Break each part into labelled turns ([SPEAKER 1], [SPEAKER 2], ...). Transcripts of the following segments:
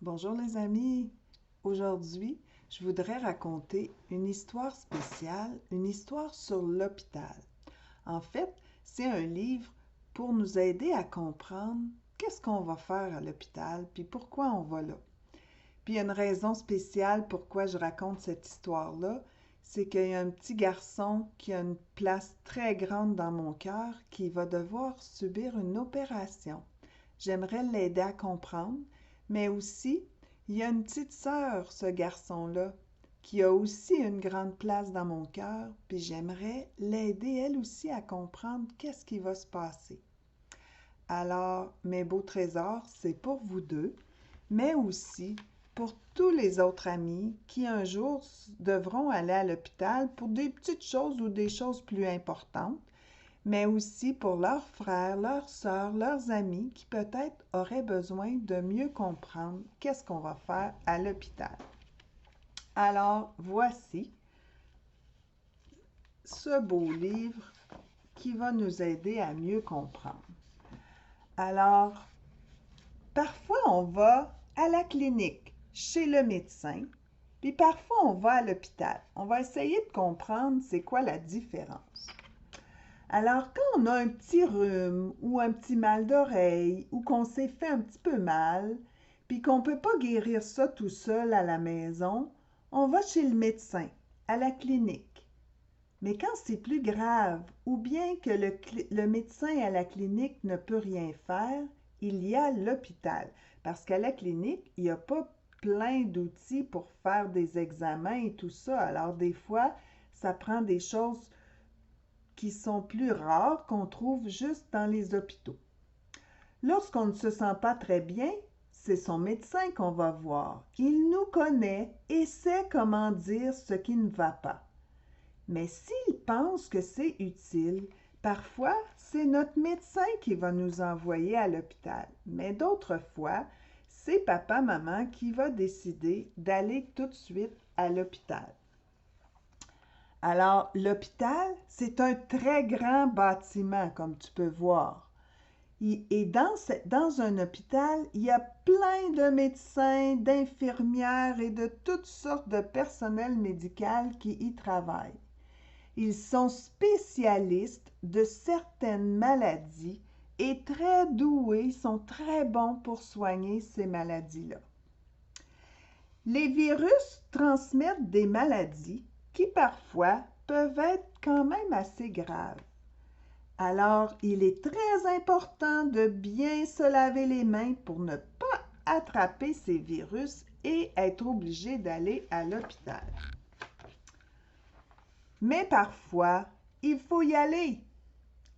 [SPEAKER 1] Bonjour les amis. Aujourd'hui, je voudrais raconter une histoire spéciale, une histoire sur l'hôpital. En fait, c'est un livre pour nous aider à comprendre qu'est-ce qu'on va faire à l'hôpital, puis pourquoi on va là. Puis il y a une raison spéciale pourquoi je raconte cette histoire-là, c'est qu'il y a un petit garçon qui a une place très grande dans mon cœur qui va devoir subir une opération. J'aimerais l'aider à comprendre, mais aussi, il y a une petite sœur, ce garçon-là, qui a aussi une grande place dans mon cœur, puis j'aimerais l'aider elle aussi à comprendre qu'est-ce qui va se passer. Alors, mes beaux trésors, c'est pour vous deux, mais aussi pour tous les autres amis qui un jour devront aller à l'hôpital pour des petites choses ou des choses plus importantes, mais aussi pour leurs frères, leurs sœurs, leurs amis qui peut-être auraient besoin de mieux comprendre qu'est-ce qu'on va faire à l'hôpital. Alors, voici ce beau livre qui va nous aider à mieux comprendre. Alors, parfois on va à la clinique, chez le médecin, puis parfois on va à l'hôpital. On va essayer de comprendre c'est quoi la différence. Alors, quand on a un petit rhume ou un petit mal d'oreille ou qu'on s'est fait un petit peu mal, puis qu'on ne peut pas guérir ça tout seul à la maison, on va chez le médecin, à la clinique. Mais quand c'est plus grave ou bien que le médecin à la clinique ne peut rien faire, il y a l'hôpital. Parce qu'à la clinique, il n'y a pas plein d'outils pour faire des examens et tout ça. Alors des fois, ça prend des choses qui sont plus rares qu'on trouve juste dans les hôpitaux. Lorsqu'on ne se sent pas très bien, c'est son médecin qu'on va voir. Il nous connaît et sait comment dire ce qui ne va pas. Mais s'il pense que c'est utile, parfois c'est notre médecin qui va nous envoyer à l'hôpital. Mais d'autres fois, c'est papa-maman qui va décider d'aller tout de suite à l'hôpital. Alors, l'hôpital, c'est un très grand bâtiment, comme tu peux voir. Et dans un hôpital, il y a plein de médecins, d'infirmières et de toutes sortes de personnel médical qui y travaillent. Ils sont spécialistes de certaines maladies et très doués, sont très bons pour soigner ces maladies-là. Les virus transmettent des maladies qui parfois peuvent être quand même assez graves. Alors, il est très important de bien se laver les mains pour ne pas attraper ces virus et être obligé d'aller à l'hôpital. Mais parfois, il faut y aller.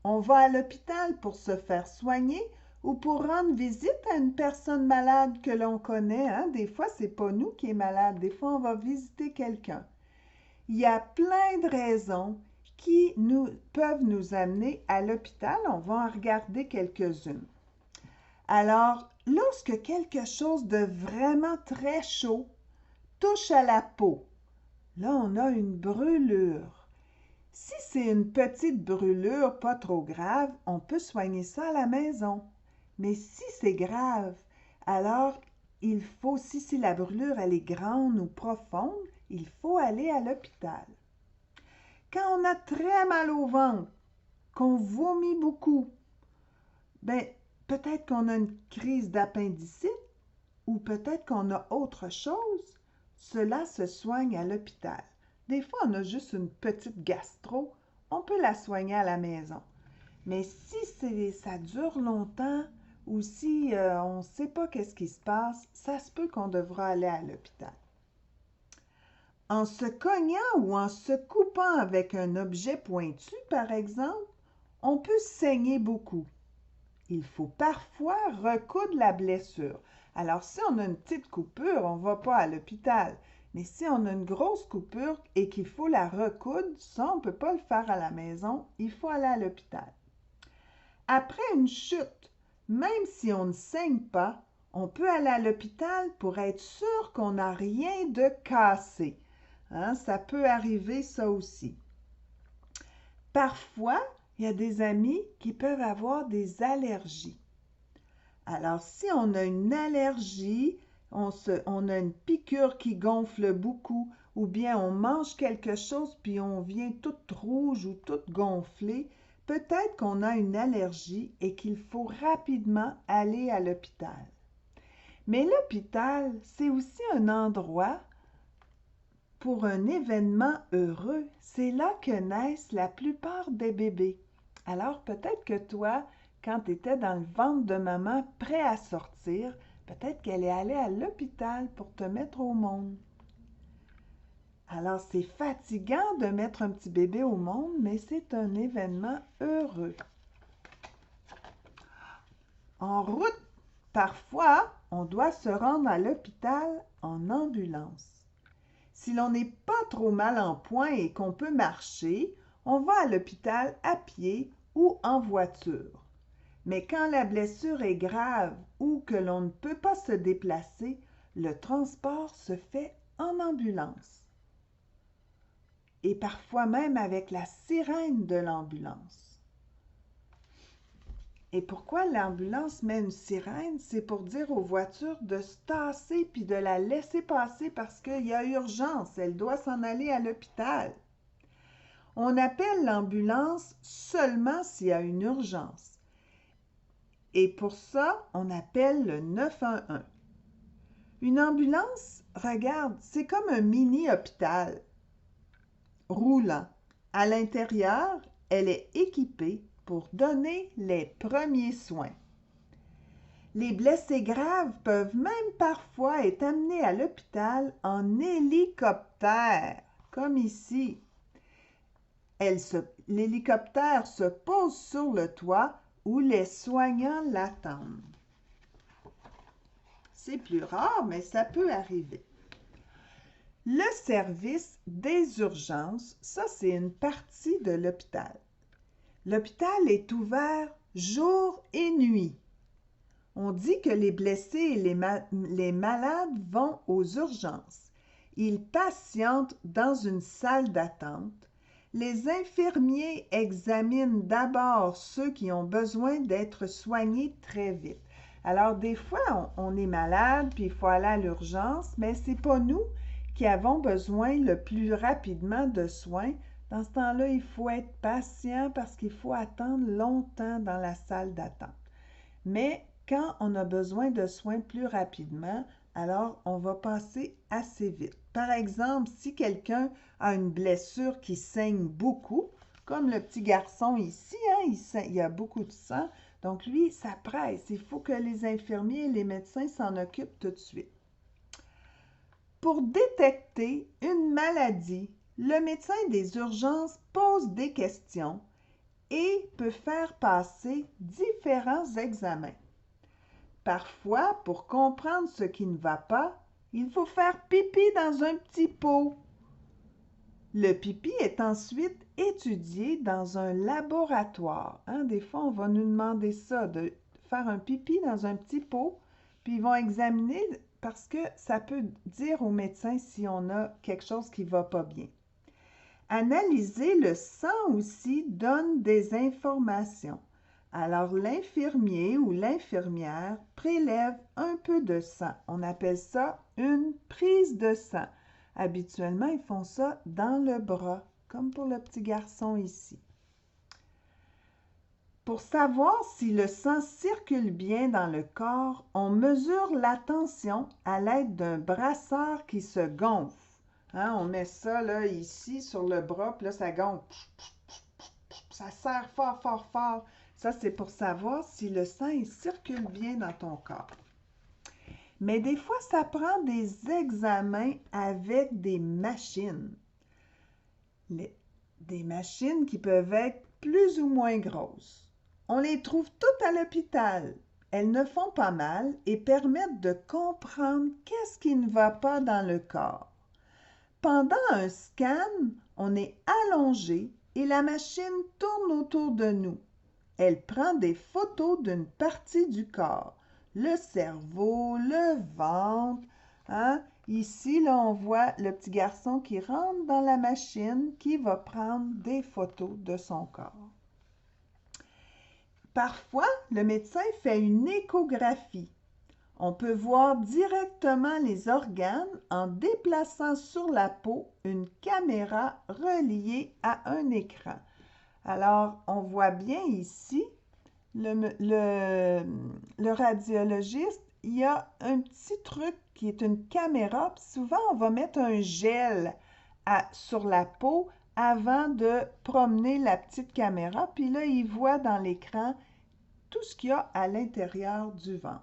[SPEAKER 1] On va à l'hôpital pour se faire soigner ou pour rendre visite à une personne malade que l'on connaît. Des fois, c'est pas nous qui est malade. Des fois, on va visiter quelqu'un. Il y a plein de raisons qui peuvent nous amener à l'hôpital. On va en regarder quelques-unes. Alors, lorsque quelque chose de vraiment très chaud touche à la peau, là, on a une brûlure. Si c'est une petite brûlure pas trop grave, on peut soigner ça à la maison. Mais si c'est grave, alors il faut, si la brûlure elle est grande ou profonde, il faut aller à l'hôpital. Quand on a très mal au ventre, qu'on vomit beaucoup, ben peut-être qu'on a une crise d'appendicite ou peut-être qu'on a autre chose. Cela se soigne à l'hôpital. Des fois, on a juste une petite gastro, on peut la soigner à la maison. Mais si ça dure longtemps ou si on ne sait pas qu'est-ce qui se passe, ça se peut qu'on devra aller à l'hôpital. En se cognant ou en se coupant avec un objet pointu, par exemple, on peut saigner beaucoup. Il faut parfois recoudre la blessure. Alors, si on a une petite coupure, on ne va pas à l'hôpital. Mais si on a une grosse coupure et qu'il faut la recoudre, ça, on ne peut pas le faire à la maison, il faut aller à l'hôpital. Après une chute, même si on ne saigne pas, on peut aller à l'hôpital pour être sûr qu'on n'a rien de cassé. Ça peut arriver ça aussi. Parfois, il y a des amis qui peuvent avoir des allergies. Alors, si on a une allergie, on a une piqûre qui gonfle beaucoup, ou bien on mange quelque chose puis on vient toute rouge ou toute gonflée, peut-être qu'on a une allergie et qu'il faut rapidement aller à l'hôpital. Mais l'hôpital, c'est aussi un endroit pour un événement heureux. C'est là que naissent la plupart des bébés. Alors peut-être que toi, quand tu étais dans le ventre de maman, prêt à sortir, peut-être qu'elle est allée à l'hôpital pour te mettre au monde. Alors c'est fatigant de mettre un petit bébé au monde, mais c'est un événement heureux. En route, parfois, on doit se rendre à l'hôpital en ambulance. Si l'on n'est pas trop mal en point et qu'on peut marcher, on va à l'hôpital à pied ou en voiture. Mais quand la blessure est grave ou que l'on ne peut pas se déplacer, le transport se fait en ambulance. Et parfois même avec la sirène de l'ambulance. Et pourquoi l'ambulance met une sirène? C'est pour dire aux voitures de se tasser puis de la laisser passer parce qu'il y a urgence, elle doit s'en aller à l'hôpital. On appelle l'ambulance seulement s'il y a une urgence. Et pour ça, on appelle le 911. Une ambulance, regarde, c'est comme un mini-hôpital roulant. À l'intérieur, elle est équipée pour donner les premiers soins. Les blessés graves peuvent même parfois être amenés à l'hôpital en hélicoptère, comme ici. L'hélicoptère se pose sur le toit où les soignants l'attendent. C'est plus rare, mais ça peut arriver. Le service des urgences, ça c'est une partie de l'hôpital. L'hôpital est ouvert jour et nuit. On dit que les blessés et les malades vont aux urgences. Ils patientent dans une salle d'attente. Les infirmiers examinent d'abord ceux qui ont besoin d'être soignés très vite. Alors des fois, on est malade puis il faut aller à l'urgence, mais ce n'est pas nous qui avons besoin le plus rapidement de soins. Dans ce temps-là, il faut être patient parce qu'il faut attendre longtemps dans la salle d'attente. Mais quand on a besoin de soins plus rapidement, alors on va passer assez vite. Par exemple, si quelqu'un a une blessure qui saigne beaucoup, comme le petit garçon ici, il y a beaucoup de sang, donc lui, ça presse. Il faut que les infirmiers et les médecins s'en occupent tout de suite. Pour détecter une maladie, le médecin des urgences pose des questions et peut faire passer différents examens. Parfois, pour comprendre ce qui ne va pas, il faut faire pipi dans un petit pot. Le pipi est ensuite étudié dans un laboratoire. Des fois, on va nous demander ça, de faire un pipi dans un petit pot, puis ils vont examiner parce que ça peut dire au médecin si on a quelque chose qui ne va pas bien. Analyser le sang aussi donne des informations. Alors l'infirmier ou l'infirmière prélève un peu de sang. On appelle ça une prise de sang. Habituellement, ils font ça dans le bras, comme pour le petit garçon ici. Pour savoir si le sang circule bien dans le corps, on mesure la tension à l'aide d'un brasseur qui se gonfle. On met ça là, ici sur le bras, puis là, ça gonfle. Ça serre fort, fort, fort. Ça, c'est pour savoir si le sang il circule bien dans ton corps. Mais des fois, ça prend des examens avec des machines. Des machines qui peuvent être plus ou moins grosses. On les trouve toutes à l'hôpital. Elles ne font pas mal et permettent de comprendre qu'est-ce qui ne va pas dans le corps. Pendant un scan, on est allongé et la machine tourne autour de nous. Elle prend des photos d'une partie du corps, le cerveau, le ventre. Ici, là, on voit le petit garçon qui rentre dans la machine qui va prendre des photos de son corps. Parfois, le médecin fait une échographie. On peut voir directement les organes en déplaçant sur la peau une caméra reliée à un écran. Alors, on voit bien ici, le radiologiste, il y a un petit truc qui est une caméra. Puis souvent, on va mettre un gel sur la peau avant de promener la petite caméra. Puis là, il voit dans l'écran tout ce qu'il y a à l'intérieur du ventre.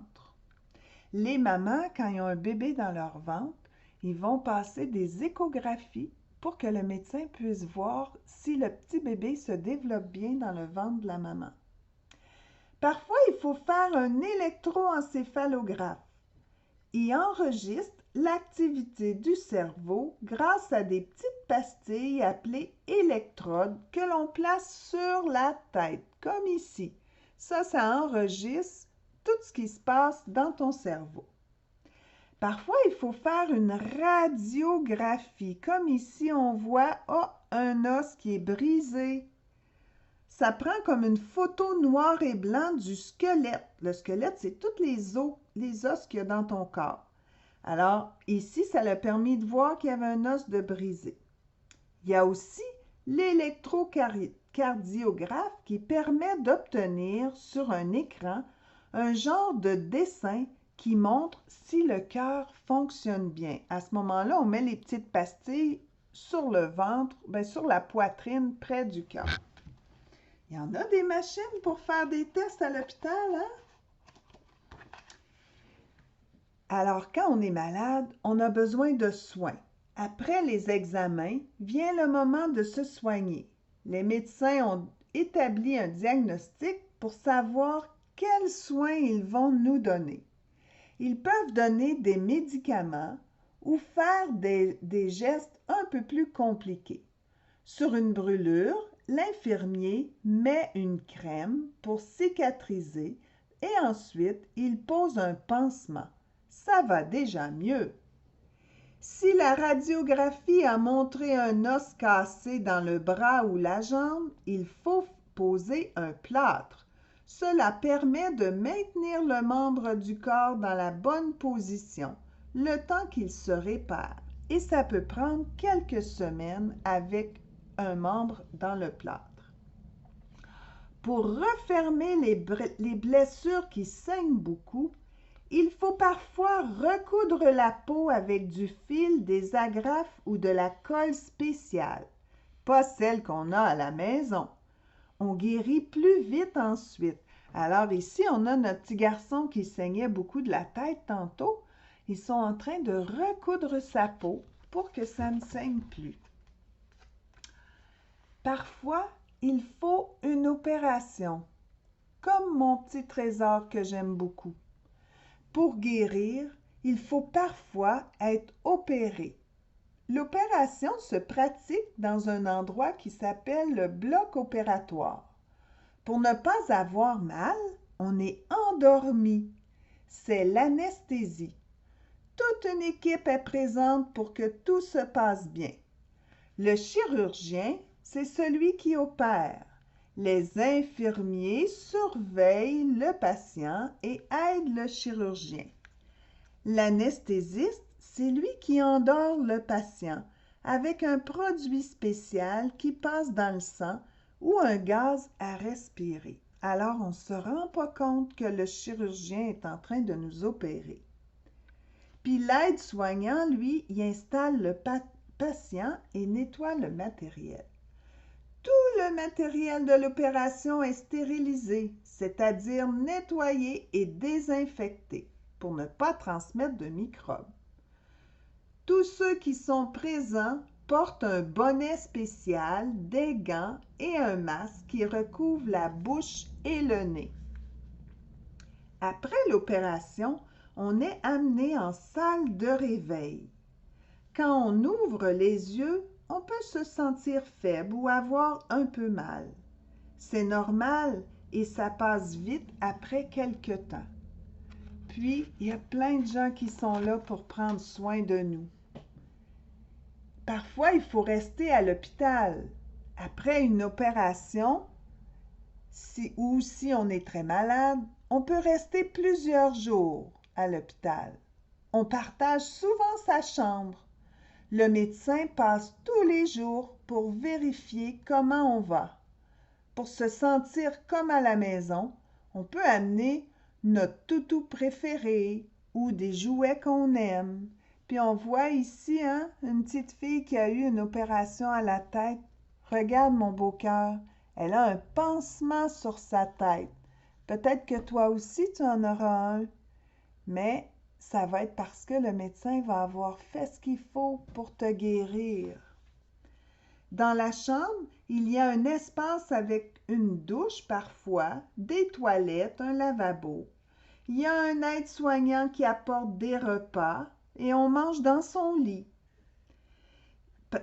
[SPEAKER 1] Les mamans, quand ils ont un bébé dans leur ventre, ils vont passer des échographies pour que le médecin puisse voir si le petit bébé se développe bien dans le ventre de la maman. Parfois, il faut faire un électroencéphalographe. Il enregistre l'activité du cerveau grâce à des petites pastilles appelées électrodes que l'on place sur la tête, comme ici. Ça enregistre tout ce qui se passe dans ton cerveau. Parfois, il faut faire une radiographie. Comme ici, on voit un os qui est brisé. Ça prend comme une photo noir et blanc du squelette. Le squelette, c'est tous les os qu'il y a dans ton corps. Alors, ici, ça l'a permis de voir qu'il y avait un os de brisé. Il y a aussi l'électrocardiographe qui permet d'obtenir sur un écran un genre de dessin qui montre si le cœur fonctionne bien. À ce moment-là, on met les petites pastilles sur le ventre, sur la poitrine, près du cœur. Il y en a des machines pour faire des tests à l'hôpital, hein? Alors, quand on est malade, on a besoin de soins. Après les examens, vient le moment de se soigner. Les médecins ont établi un diagnostic pour savoir quels soins ils vont nous donner. Ils peuvent donner des médicaments ou faire des gestes un peu plus compliqués. Sur une brûlure, l'infirmier met une crème pour cicatriser et ensuite il pose un pansement. Ça va déjà mieux. Si la radiographie a montré un os cassé dans le bras ou la jambe, il faut poser un plâtre. Cela permet de maintenir le membre du corps dans la bonne position, le temps qu'il se répare. Et ça peut prendre quelques semaines avec un membre dans le plâtre. Pour refermer les blessures qui saignent beaucoup, il faut parfois recoudre la peau avec du fil, des agrafes ou de la colle spéciale, pas celle qu'on a à la maison. On guérit plus vite ensuite. Alors ici, on a notre petit garçon qui saignait beaucoup de la tête tantôt. Ils sont en train de recoudre sa peau pour que ça ne saigne plus. Parfois, il faut une opération, comme mon petit trésor que j'aime beaucoup. Pour guérir, il faut parfois être opéré. L'opération se pratique dans un endroit qui s'appelle le bloc opératoire. Pour ne pas avoir mal, on est endormi. C'est l'anesthésie. Toute une équipe est présente pour que tout se passe bien. Le chirurgien, c'est celui qui opère. Les infirmiers surveillent le patient et aident le chirurgien. L'anesthésiste, c'est lui qui endort le patient avec un produit spécial qui passe dans le sang ou un gaz à respirer. Alors, on ne se rend pas compte que le chirurgien est en train de nous opérer. Puis l'aide-soignant, lui, il installe le patient et nettoie le matériel. Tout le matériel de l'opération est stérilisé, c'est-à-dire nettoyé et désinfecté pour ne pas transmettre de microbes. Tous ceux qui sont présents portent un bonnet spécial, des gants et un masque qui recouvre la bouche et le nez. Après l'opération, on est amené en salle de réveil. Quand on ouvre les yeux, on peut se sentir faible ou avoir un peu mal. C'est normal et ça passe vite après quelque temps. Puis, il y a plein de gens qui sont là pour prendre soin de nous. Parfois, il faut rester à l'hôpital. Après une opération, si on est très malade, on peut rester plusieurs jours. à l'hôpital. On partage souvent sa chambre. Le médecin passe tous les jours pour vérifier comment on va. Pour se sentir comme à la maison, on peut amener notre toutou préféré ou des jouets qu'on aime. Puis on voit ici, hein, une petite fille qui a eu une opération à la tête. Regarde mon beau cœur, elle a un pansement sur sa tête. Peut-être que toi aussi tu en auras un, mais ça va être parce que le médecin va avoir fait ce qu'il faut pour te guérir. Dans la chambre, il y a un espace avec une douche parfois, des toilettes, un lavabo. Il y a un aide-soignant qui apporte des repas et on mange dans son lit.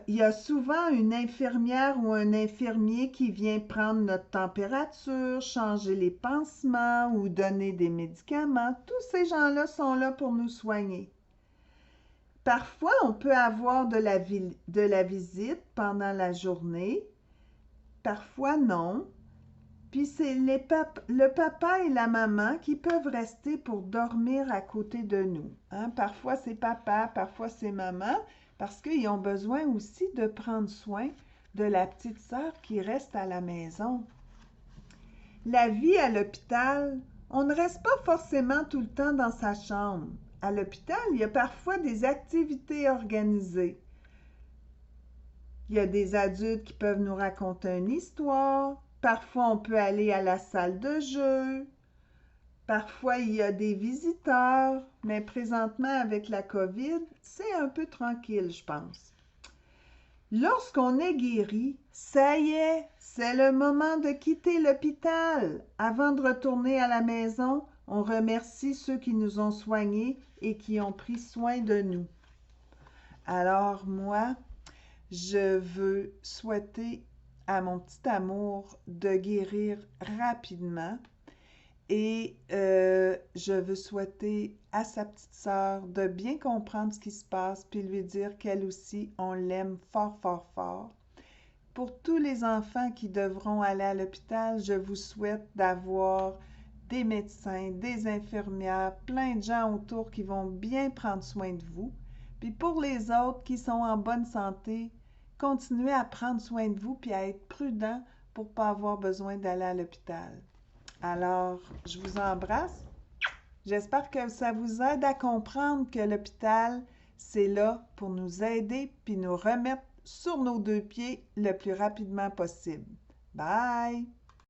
[SPEAKER 1] Il y a souvent une infirmière ou un infirmier qui vient prendre notre température, changer les pansements ou donner des médicaments. Tous ces gens-là sont là pour nous soigner. Parfois, on peut avoir de la visite pendant la journée, parfois non. Puis c'est le papa et la maman qui peuvent rester pour dormir à côté de nous. Hein? Parfois c'est papa, parfois c'est maman, parce qu'ils ont besoin aussi de prendre soin de la petite sœur qui reste à la maison. La vie à l'hôpital, on ne reste pas forcément tout le temps dans sa chambre. À l'hôpital, il y a parfois des activités organisées. Il y a des adultes qui peuvent nous raconter une histoire. Parfois, on peut aller à la salle de jeu. Parfois, il y a des visiteurs. Mais présentement, avec la COVID, c'est un peu tranquille, je pense. Lorsqu'on est guéri, ça y est, c'est le moment de quitter l'hôpital. Avant de retourner à la maison, on remercie ceux qui nous ont soignés et qui ont pris soin de nous. Alors moi, je veux souhaiter à mon petit amour de guérir rapidement et je veux souhaiter à sa petite sœur de bien comprendre ce qui se passe puis lui dire qu'elle aussi, on l'aime fort, fort, fort. Pour tous les enfants qui devront aller à l'hôpital, je vous souhaite d'avoir des médecins, des infirmières, plein de gens autour qui vont bien prendre soin de vous. Puis pour les autres qui sont en bonne santé, continuez à prendre soin de vous puis à être prudent pour ne pas avoir besoin d'aller à l'hôpital. Alors, je vous embrasse. J'espère que ça vous aide à comprendre que l'hôpital, c'est là pour nous aider puis nous remettre sur nos deux pieds le plus rapidement possible. Bye!